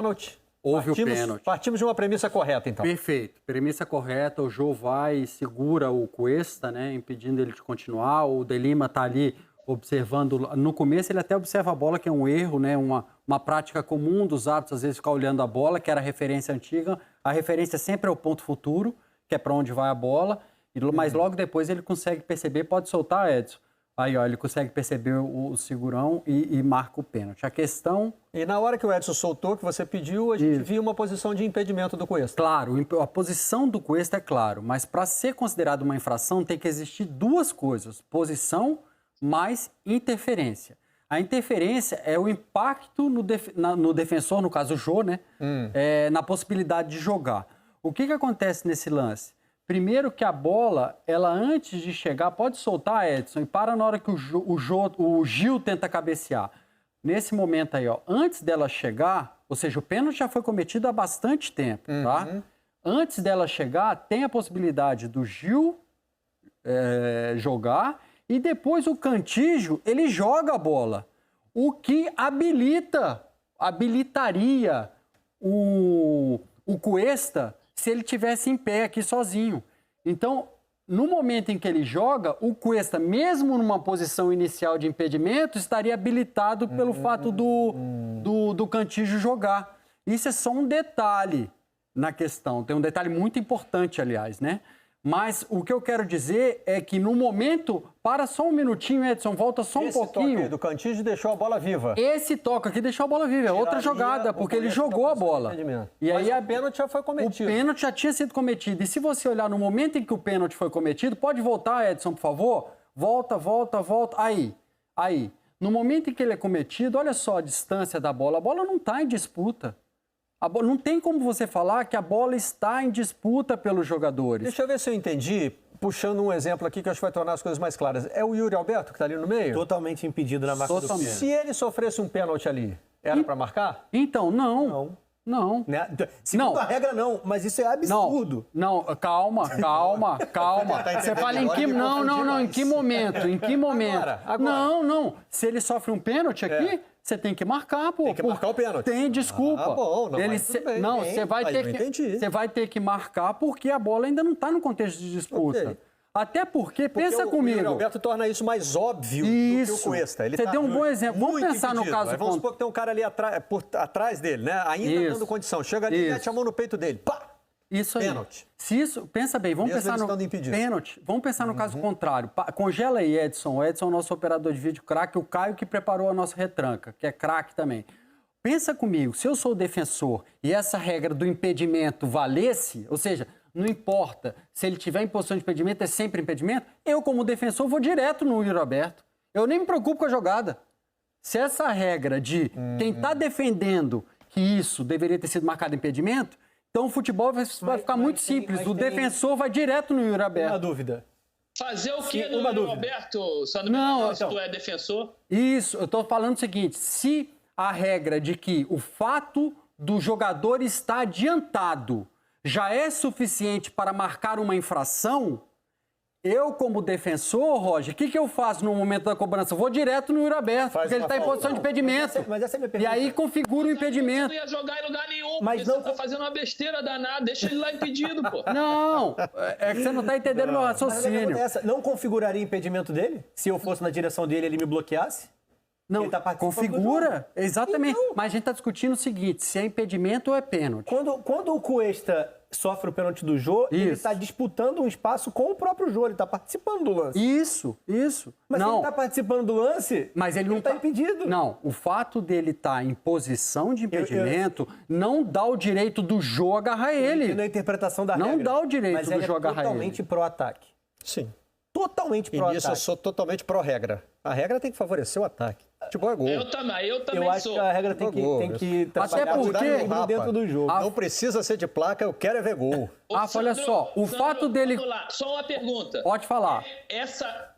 Pênalti. Houve o pênalti. Partimos de uma premissa correta, então. Perfeito. Premissa correta, o Jô vai e segura o Cuesta, né, impedindo ele de continuar. O De Lima está ali observando. No começo ele até observa a bola, que é um erro, né, uma prática comum dos árbitros, às vezes ficar olhando a bola, que era a referência antiga. A referência sempre é o ponto futuro, que é para onde vai a bola. Mas logo depois ele consegue perceber, pode soltar, Edson. Aí, ó, ele consegue perceber o segurão e marca o pênalti. A questão... E na hora que o Edson soltou, que você pediu, a gente viu uma posição de impedimento do Cuesta. Claro, a posição do Cuesta é claro, mas para ser considerado uma infração tem que existir duas coisas. Posição mais interferência. A interferência é o impacto no defensor, no caso o Jô, né? Na possibilidade de jogar. O que acontece nesse lance? Primeiro que a bola, ela antes de chegar, pode soltar, Edson, e para na hora que o Gil tenta cabecear. Nesse momento aí, ó, antes dela chegar, ou seja, o pênalti já foi cometido há bastante tempo, tá? Antes dela chegar, tem a possibilidade do Gil jogar e depois o Cantígio, ele joga a bola. O que habilitaria o Cuesta se ele tivesse em pé aqui sozinho. Então, no momento em que ele joga, o Cuesta, mesmo numa posição inicial de impedimento, estaria habilitado pelo fato do Cantígio jogar. Isso é só um detalhe na questão. Tem um detalhe muito importante, aliás, né? Mas o que eu quero dizer é que no momento... Para só um minutinho, Edson, volta só um pouquinho. Esse toque do Cantígio deixou a bola viva. Esse toque aqui deixou a bola viva, é outra jogada, porque ele jogou a bola. E aí o pênalti já foi cometido. O pênalti já tinha sido cometido. E se você olhar no momento em que o pênalti foi cometido, pode voltar, Edson, por favor? Volta. Aí. No momento em que ele é cometido, olha só a distância da bola. A bola não está em disputa. Não tem como você falar que a bola está em disputa pelos jogadores. Deixa eu ver se eu entendi, puxando um exemplo aqui que acho que vai tornar as coisas mais claras. É o Yuri Alberto que está ali no meio? Totalmente impedido na marca do pênalti. Se ele sofresse um pênalti ali, era para marcar? Então, não. Né? Segundo a regra, não, mas isso é absurdo. Não, calma. Você fala em que... Não, em que momento? Agora. Não. Se ele sofre um pênalti aqui... Você tem que marcar, pô. Tem que marcar o pênalti. Tem, desculpa. Bom, você vai ter que marcar porque a bola ainda não está no contexto de disputa. Okay. Até porque pensa comigo. O Alberto torna isso mais óbvio do que o Cuesta. Você deu um bom exemplo. Vamos pensar no caso... Vamos supor que tem um cara ali atrás dele, né? Ainda dando condição. Chega ali e mete a mão no peito dele. Pá! Isso aí. Pênalti. Pensa bem, vamos pensar no pênalti. Vamos pensar no caso contrário. Congela aí, Edson. O Edson é o nosso operador de vídeo craque, o Caio que preparou a nossa retranca, que é craque também. Pensa comigo, se eu sou o defensor e essa regra do impedimento valesse, ou seja, não importa se ele tiver em posição de impedimento, é sempre impedimento, eu como defensor vou direto no Yuri Alberto. Eu nem me preocupo com a jogada. Se essa regra de quem está defendendo que isso deveria ter sido marcado impedimento, então o futebol vai ficar muito simples. O defensor vai direto no Yuri Alberto. Uma dúvida. Fazer o que no Yuri Alberto? Se tu é defensor? Isso, eu estou falando o seguinte, se a regra de que o fato do jogador estar adiantado já é suficiente para marcar uma infração, eu, como defensor, Roger, o que eu faço no momento da cobrança? Eu vou direto no Yuri Alberto, porque ele está em posição de impedimento. Mas essa é a minha pergunta. E aí configura o impedimento. Não ia jogar em lugar nenhum, mas porque você está fazendo uma besteira danada. Deixa ele lá impedido, pô. Não, é que você não está entendendo meu raciocínio. Não configuraria impedimento dele? Se eu fosse na direção dele, ele me bloqueasse? Não, configura, exatamente. Então, mas a gente está discutindo o seguinte, se é impedimento ou é pênalti. Quando o Cuesta sofre o pênalti do Jô, ele está disputando um espaço com o próprio Jô, ele está participando do lance. Isso. Mas se ele está participando do lance, mas ele não está impedido. Não, o fato dele estar em posição de impedimento não dá o direito do Jô agarrar ele. Na interpretação da regra. Não dá o direito do Jô agarrar ele. Mas totalmente pró-ataque. Sim. Totalmente pró-ataque. E nisso eu sou totalmente pró-regra. A regra tem que favorecer o ataque. Futebol é gol. Eu também eu acho sou. que a regra tem que até porque dentro do jogo. Não precisa ser de placa, eu quero é ver gol. Olha só, o fato dele... Vamos lá, só uma pergunta. Pode falar.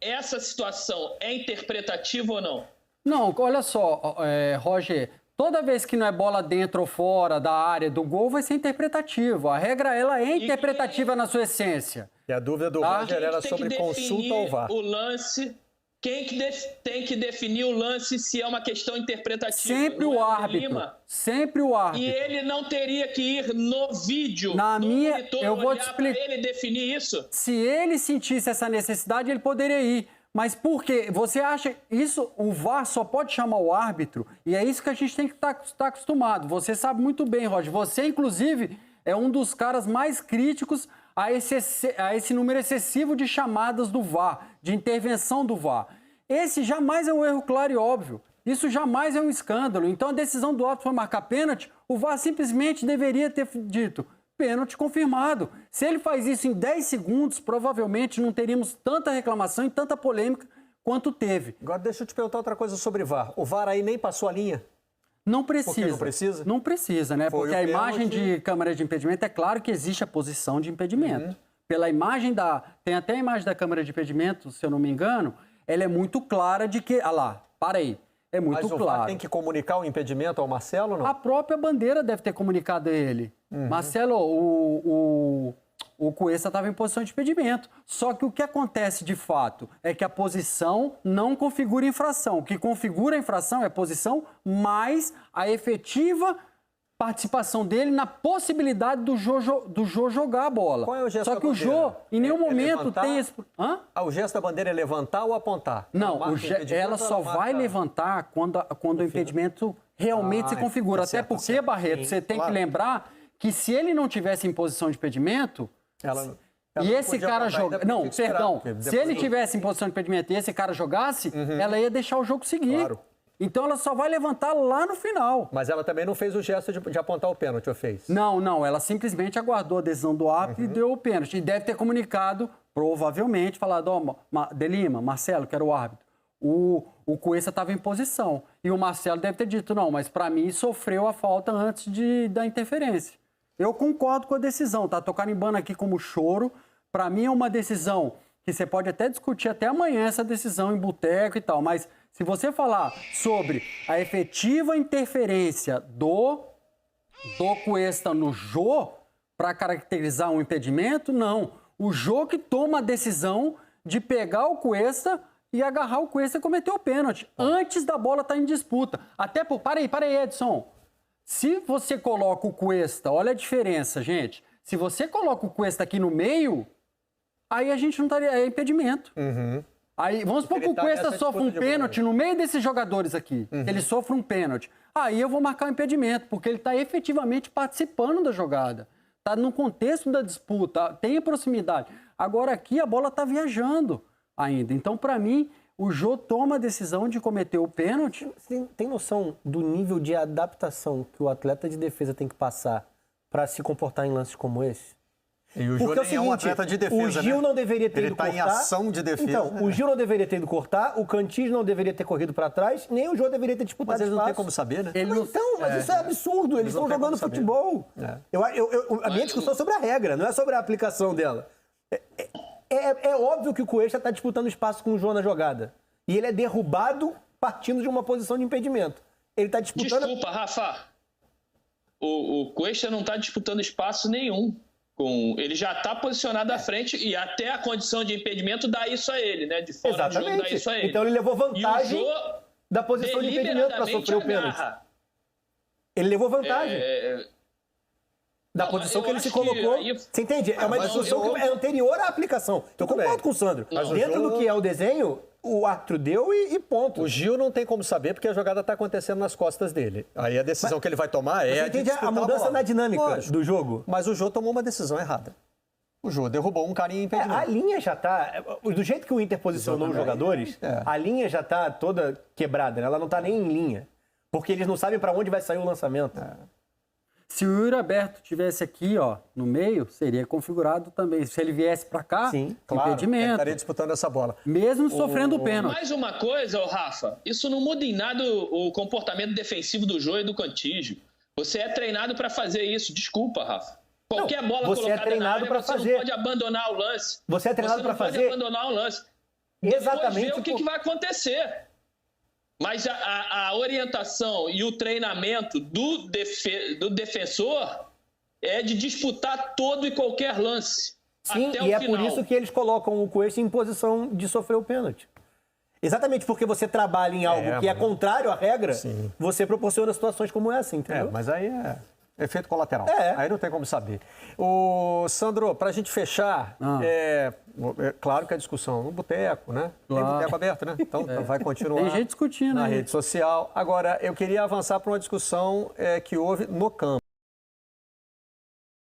Essa situação é interpretativa ou não? Não, olha só, Roger, toda vez que não é bola dentro ou fora da área do gol, vai ser interpretativo. A regra, ela é interpretativa na sua essência. E a dúvida do Roger era sobre consulta ao VAR. O lance Quem que tem que definir o lance se é uma questão interpretativa? Sempre o árbitro. Sempre o árbitro. E ele não teria que ir no vídeo, monitor, eu vou te explicar. Para ele definir isso? Se ele sentisse essa necessidade, ele poderia ir. Mas por quê? Você acha isso? O VAR só pode chamar o árbitro, e é isso que a gente tem que estar acostumado. Você sabe muito bem, Roger. Você, inclusive, é um dos caras mais críticos a esse número excessivo de chamadas do VAR, de intervenção do VAR. Esse jamais é um erro claro e óbvio. Isso jamais é um escândalo. Então, a decisão do árbitro foi marcar pênalti, o VAR simplesmente deveria ter dito pênalti confirmado. Se ele faz isso em 10 segundos, provavelmente não teríamos tanta reclamação e tanta polêmica quanto teve. Agora, deixa eu te perguntar outra coisa sobre VAR. O VAR aí nem passou a linha? Não precisa. Por que não precisa? Não precisa, né? Foi porque a imagem de câmara de impedimento, é claro que existe a posição de impedimento. Pela imagem Tem até a imagem da câmara de impedimento, se eu não me engano, ela é muito clara de que... Ah lá, para aí. É muito claro. Mas o VAR tem que comunicar o impedimento ao Marcelo, não? A própria bandeira deve ter comunicado a ele. Marcelo, o Cuesta estava em posição de impedimento. Só que o que acontece de fato é que a posição não configura infração. O que configura a infração é a posição mais a efetiva participação dele na possibilidade do Jô jogar a bola. Qual é o gesto Só que o Jô, em nenhum momento tem esse... O gesto da bandeira é levantar ou apontar? Não, ela só vai levantar quando o impedimento realmente se configura. Até porque, Barreto, você tem que lembrar que se ele não tivesse em posição de impedimento... E esse cara joga... Não, perdão. Se ele tivesse em posição de impedimento e esse cara jogasse, ela ia deixar o jogo seguir. Claro. Então ela só vai levantar lá no final. Mas ela também não fez o gesto de apontar o pênalti, ou fez? Não. Ela simplesmente aguardou a decisão do árbitro e deu o pênalti. E deve ter comunicado, provavelmente, falado, De Lima, Marcelo, que era o árbitro, o Cuesta estava em posição. E o Marcelo deve ter dito, não, mas para mim sofreu a falta antes da interferência. Eu concordo com a decisão, tá? Tô carimbando aqui como choro. Para mim é uma decisão que você pode até discutir até amanhã essa decisão em boteco e tal, mas se você falar sobre a efetiva interferência do Cuesta no Jô para caracterizar um impedimento, não. O Jô que toma a decisão de pegar o Cuesta e agarrar o Cuesta e cometer o pênalti antes da bola estar em disputa. Até por... Para aí, Edson. Se você coloca o Cuesta, olha a diferença, gente. Se você coloca o Cuesta aqui no meio, aí a gente não estaria... É impedimento. Aí, vamos supor que o Cuesta sofre um pênalti no meio desses jogadores aqui. Ele sofre um pênalti. Aí eu vou marcar um impedimento, porque ele está efetivamente participando da jogada. Está no contexto da disputa, tem proximidade. Agora aqui a bola está viajando ainda. Então, para mim, o Jô toma a decisão de cometer o pênalti. Você tem noção do nível de adaptação que o atleta de defesa tem que passar para se comportar em lances como esse? E o Jô nem é um atleta de defesa, o Gil não deveria ter ido cortar. Ele está em ação de defesa. Então, o Gil não deveria ter ido cortar, o Cantígio não deveria ter corrido para trás, nem o Jô deveria ter disputado espaço. Mas eles não têm como saber, né? Mas isso é absurdo. Eles estão jogando futebol. A minha discussão é sobre a regra, não é sobre a aplicação dela. É óbvio que o Cuesta está disputando espaço com o Jô na jogada. E ele é derrubado partindo de uma posição de impedimento. Ele está disputando... Desculpa, Rafa. O Cuesta não está disputando espaço nenhum. Ele já está posicionado à frente e até a condição de impedimento dá isso a ele, né? De fora do jogo dá isso a ele. Então ele levou vantagem da posição de impedimento para sofrer o pênalti. Ele levou vantagem. Da posição que ele se colocou. Você entende? É uma discussão que é anterior à aplicação. Então eu concordo com o Sandro. Dentro do que é o desenho, o árbitro deu e ponto. O Gil não tem como saber porque a jogada está acontecendo nas costas dele. Aí a decisão que ele vai tomar é... Você entende a mudança na dinâmica do jogo? Mas o Jô tomou uma decisão errada. O Jô derrubou um cara em impedimento. A linha já está... Do jeito que o Inter posicionou os jogadores, a linha já está toda quebrada, né? Ela não está nem em linha. Porque eles não sabem para onde vai sair o lançamento. Se o Yuri Alberto tivesse aqui, no meio, seria configurado também. Se ele viesse para cá, impedimento. Ele estaria disputando essa bola. Mesmo sofrendo o pênalti. Mais uma coisa, Rafa, isso não muda em nada o comportamento defensivo do Jô e do Cantígio. Você é treinado para fazer isso. Desculpa, Rafa. Qualquer bola colocada na área, você não pode abandonar o lance. Você é treinado para fazer... Você não pode abandonar o lance. Exatamente. Depois ver o que vai acontecer. Mas a orientação e o treinamento do defensor é de disputar todo e qualquer lance. Sim, até e é por isso que eles colocam o Cuesta em posição de sofrer o pênalti. Exatamente porque você trabalha em algo que é contrário à regra, você proporciona situações como essa, entendeu? Mas aí é efeito colateral. Aí não tem como saber. Sandro, para a gente fechar, claro que a discussão no boteco, né? Claro. Tem boteco aberto, né? Então vai continuar. Tem gente discutindo na rede social. Agora, eu queria avançar para uma discussão que houve no campo.